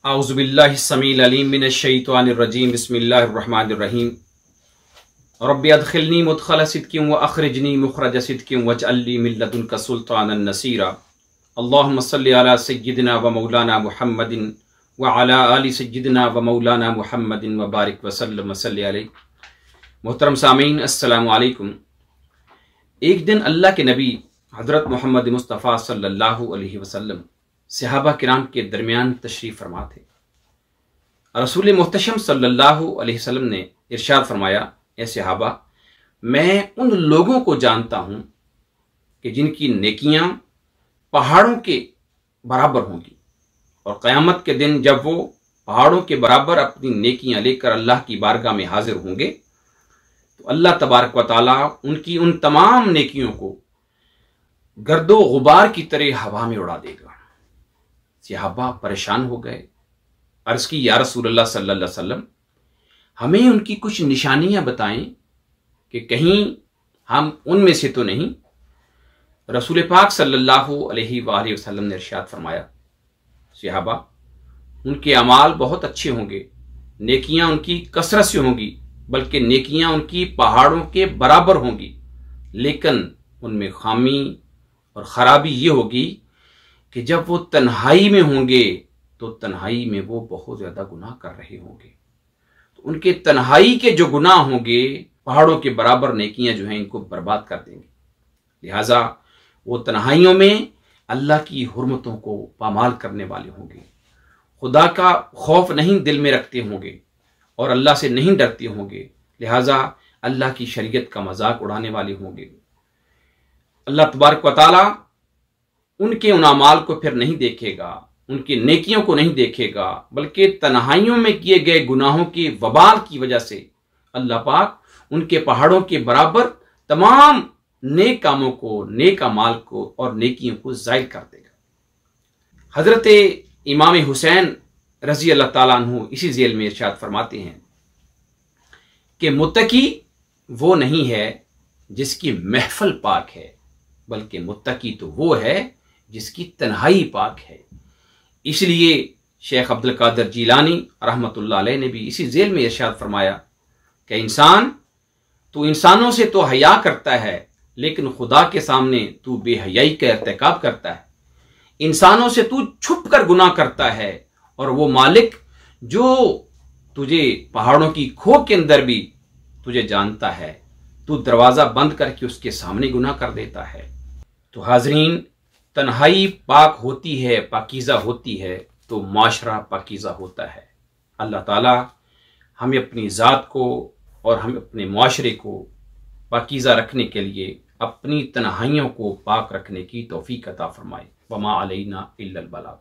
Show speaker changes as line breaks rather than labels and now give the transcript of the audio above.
आउज़ुबिल्लाहिस्समील अलीम मिनश्शैतानिर्रजीम बिस्मिल्लाहिर्रहमानिर्रहीम रब्बि अदखिलनी मुदखल सिद्क़िन व अखरिजनी मुखरज सिद्क़िन वजअलनी मिन लदुनका सुल्तानन नसीरा। अल्लाहुम्मा सल्लि अला सय्यिदिना व मौलाना मुहम्मदिन व अला आलि सय्यिदिना व मौलाना मुहम्मदिन व बारिक वसल्लम वसल्लि अलैहि। मोहतरम सामीन, अस्सलामु अलैकुम। एक दिन अल्लाह के नबी हज़रत मोहम्मद मुस्तफ़ा सल्लल्लाहु अलैहि वसल्लम सहाबा किराम के दरमियान तशरीफ़ फरमा थे। रसूल मुहतशम सल्लल्लाहु अलैहि वसल्लम ने इरशाद फरमाया, ए सहाबा, मैं उन लोगों को जानता हूँ कि जिनकी नेकियां पहाड़ों के बराबर होंगी और क़यामत के दिन जब वो पहाड़ों के बराबर अपनी नेकियां लेकर अल्लाह की बारगाह में हाजिर होंगे तो अल्लाह तबारक व तआला उनकी उन तमाम नेकियों को गर्दो गुबार की तरह हवा में उड़ा देगा। सहाबा परेशान हो गए, अर्ज की, या रसूलल्लाह सल्लल्लाहु अलैहि वसल्लम, हमें उनकी कुछ निशानियां बताएं कि कहीं हम उनमें से तो नहीं। रसूल पाक सल्लल्लाहु अलैहि वसल्लम ने इरशाद फरमाया, सहाबा, उनके अमाल बहुत अच्छे होंगे, नेकियां उनकी कसरत से होंगी, बल्कि नेकियां उनकी पहाड़ों के बराबर होंगी, लेकिन उनमें खामी और खराबी ये होगी कि जब वो तन्हाई में होंगे तो तन्हाई में वो बहुत ज्यादा गुनाह कर रहे होंगे। तो उनके तन्हाई के जो गुनाह होंगे पहाड़ों के बराबर नेकियां जो हैं इनको बर्बाद कर देंगे। लिहाजा वो तन्हाइयों में अल्लाह की हुर्मतों को पामाल करने वाले होंगे, खुदा का खौफ नहीं दिल में रखते होंगे और अल्लाह से नहीं डरते होंगे। लिहाजा अल्लाह की शरीयत का मजाक उड़ाने वाले होंगे। अल्लाह तबारक व तआला उनके उन अमाल को फिर नहीं देखेगा, उनकी नेकियों को नहीं देखेगा, बल्कि तन्हाइयों में किए गए गुनाहों के वबाल की वजह से अल्लाह पाक उनके पहाड़ों के बराबर तमाम नेक कामों को, नेक अमाल को और नेकियों को ज़ायल कर देगा। हजरत इमाम हुसैन रजी अल्लाह ताला अन्हु इसी जेल में इरशाद फरमाते हैं कि मुत्तकी वो नहीं है जिसकी महफल पाक है, बल्कि मुत्तकी तो वो है जिसकी तन्हाई पाक है। इसलिए शेख अब्दुल कादिर जीलानी रहमतुल्लाह अलैह ने भी इसी जेल में इरशाद फरमाया कि इंसान, तू इंसानों से तो हया करता है, लेकिन खुदा के सामने तू बेहयाई का इर्तिकाब करता है। इंसानों से तू छुप कर गुनाह करता है और वो मालिक जो तुझे पहाड़ों की खो के अंदर भी तुझे जानता है, तू दरवाजा बंद करके उसके सामने गुनाह कर देता है। तो हाजरीन, तन्हाई पाक होती है, पाकीज़ा होती है तो माशरा पाकीज़ा होता है। अल्लाह ताला हमें अपनी ज़ात को और हम अपने माशरे को पाकीज़ा रखने के लिए अपनी तन्हाइयों को पाक रखने की तौफीक अता फरमाए। वमा अलैना इल्लल बलाग।